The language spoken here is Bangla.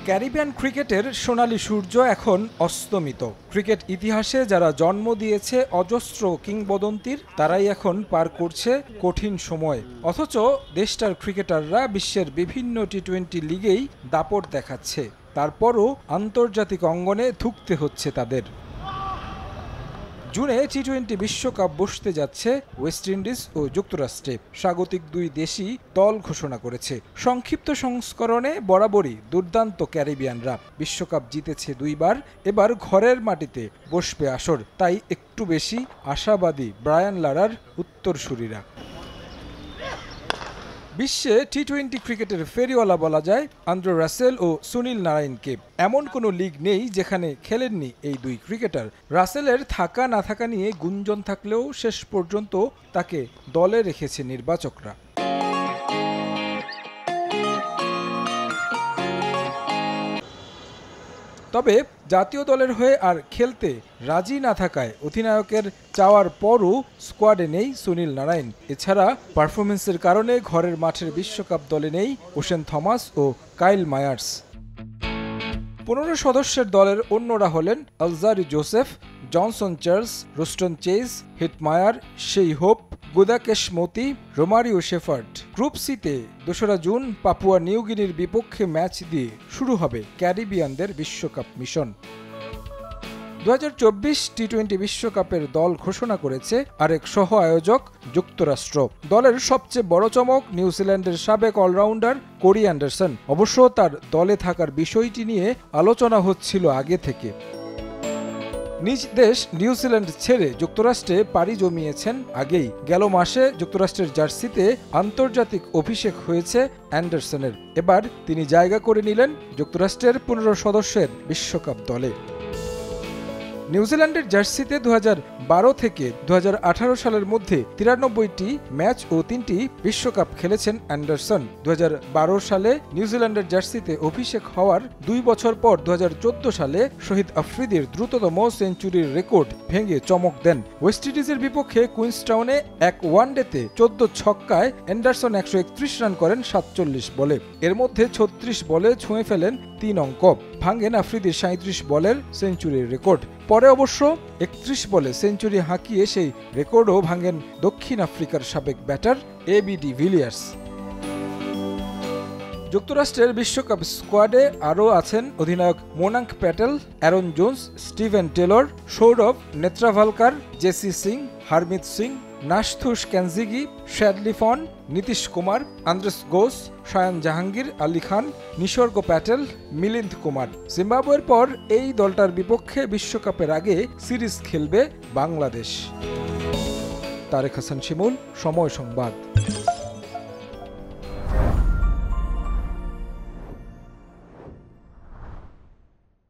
ক্যারিবিয়ান ক্রিকেটের সোনালী সূর্য এখন অস্তমিত। ক্রিকেট ইতিহাসে যারা জন্ম দিয়েছে অজস্র কিংবদন্তির, তারাই এখন পার করছে কঠিন সময়। অথচ দেশটার ক্রিকেটাররা বিশ্বের বিভিন্ন টি-20 লিগেই দাপট দেখাচ্ছে। তারপরও আন্তর্জাতিক অঙ্গনে ধুঁকতে হচ্ছে তাদের। জুনে টি-20 বিশ্বকাপ বসতে যাচ্ছে ওয়েস্ট ইন্ডিজ ও যুক্তরাষ্ট্রে। স্বাগতিক দুই দেশই দল ঘোষণা করেছে। সংক্ষিপ্ত সংস্করণে বরাবরই দুর্দান্ত ক্যারিবিয়ানরা। বিশ্বকাপ জিতেছে দুইবার, এবার ঘরের মাটিতে বসবে আসর। তাই একটু বেশি আশাবাদী ব্রায়ান লারার উত্তরসূরিরা। বিশ্বে টি-20 ক্রিকেটের ফেরিওয়ালা বলা যায় আন্দ্রে রাসেল ও সুনীল নারাইনকে। এমন কোনো লিগ নেই যেখানে খেলেননি এই দুই ক্রিকেটার। রাসেলের থাকা না থাকা নিয়ে গুঞ্জন থাকলেও শেষ পর্যন্ত তাকে দলে রেখেছে নির্বাচকরা। তবে জাতীয় দলের হয়ে আর খেলতে রাজি না থাকায় অধিনায়কের চাওয়ার পরও স্কোয়াডে নেই সুনীল নারাইন। এছাড়া পারফরমেন্সের কারণে ঘরের মাঠের বিশ্বকাপ দলে নেই ওশেন থমাস ও কাইল মায়ার্স। 15 সদস্যের দলের অন্যরা হলেন Alzarri Joseph, Johnson Charles, Roston Chase, Hetmyer, Shai Hope, Gudakesh Motie, Romario Shepherd. Group সিতে 2 জুন পাপুয়া নিউগিনির বিপক্ষে ম্যাচ দিয়ে শুরু হবে ক্যারিবিয়ানদের বিশ্বকাপ মিশন। 2024 টি-20 বিশ্বকাপের দল ঘোষণা করেছে আরেক সহ আয়োজক যুক্তরাষ্ট্র। দলের সবচেয়ে বড় চমক নিউজিল্যান্ডের সাবেক অলরাউন্ডার কোরি অ্যান্ডারসন। অবশ্য তার দলে থাকার বিষয়টি নিয়ে আলোচনা হচ্ছিল আগে থেকে। নিজ দেশ নিউজিল্যান্ড ছেড়ে যুক্তরাষ্ট্রে পাড়ি জমিয়েছেন আগেই। গেল মাসে যুক্তরাষ্ট্রের জার্সিতে আন্তর্জাতিক অভিষেক হয়েছে অ্যান্ডারসনের। এবার তিনি জায়গা করে নিলেন যুক্তরাষ্ট্রের 15 সদস্যের বিশ্বকাপ দলে। নিউজিল্যান্ডের জার্সিতে 2012 থেকে 2018 সালের মধ্যে 93টি ম্যাচ ও 3টি বিশ্বকাপ খেলেছেন অ্যান্ডারসন। 2012 সালে নিউজিল্যান্ডের জার্সিতে অভিষেক হওয়ার 2 বছর পর 2014 সালে শহীদ আফ্রিদির দ্রুততম সেঞ্চুরির রেকর্ড ভেঙে চমক দেন। ওয়েস্ট ইন্ডিজের বিপক্ষে কুইন্সটাউনে এক ওয়ানডেতে 14 ছক্কায় অ্যান্ডারসন 131 রান করেন 47 বলে। এর মধ্যে 36 বলে ছুঁয়ে ফেলেন 3 অঙ্ক। ভাঙেন আফ্রিদির 37 বলের সেঞ্চুরির রেকর্ড। পরে অবশ্য 31 বলে সেঞ্চুরি হাঁকিয়ে সেই রেকর্ডও ভাঙেন দক্ষিণ আফ্রিকার সাবেক ব্যাটার এবি ডি ভিলিয়ার্স। যুক্তরাষ্ট্রের বিশ্বকাপ স্কোয়াডে আরও আছেন অধিনায়ক Monank Patel, Aaron Jones, Steven Taylor, Saurabh Netravalkar, Jessy Singh, Harmeet Singh, Nosthush Kenjige, Shadley van, Nitish Kumar, Andries Gous, Shayan Jahangir, Ali Khan, Nisarg Patel, Milind Kumar. জিম্বাবুয়ের পর এই দলটার বিপক্ষে বিশ্বকাপের আগে সিরিজ খেলবে বাংলাদেশ। তারেক হাসান শিমুল, সময় সংবাদ।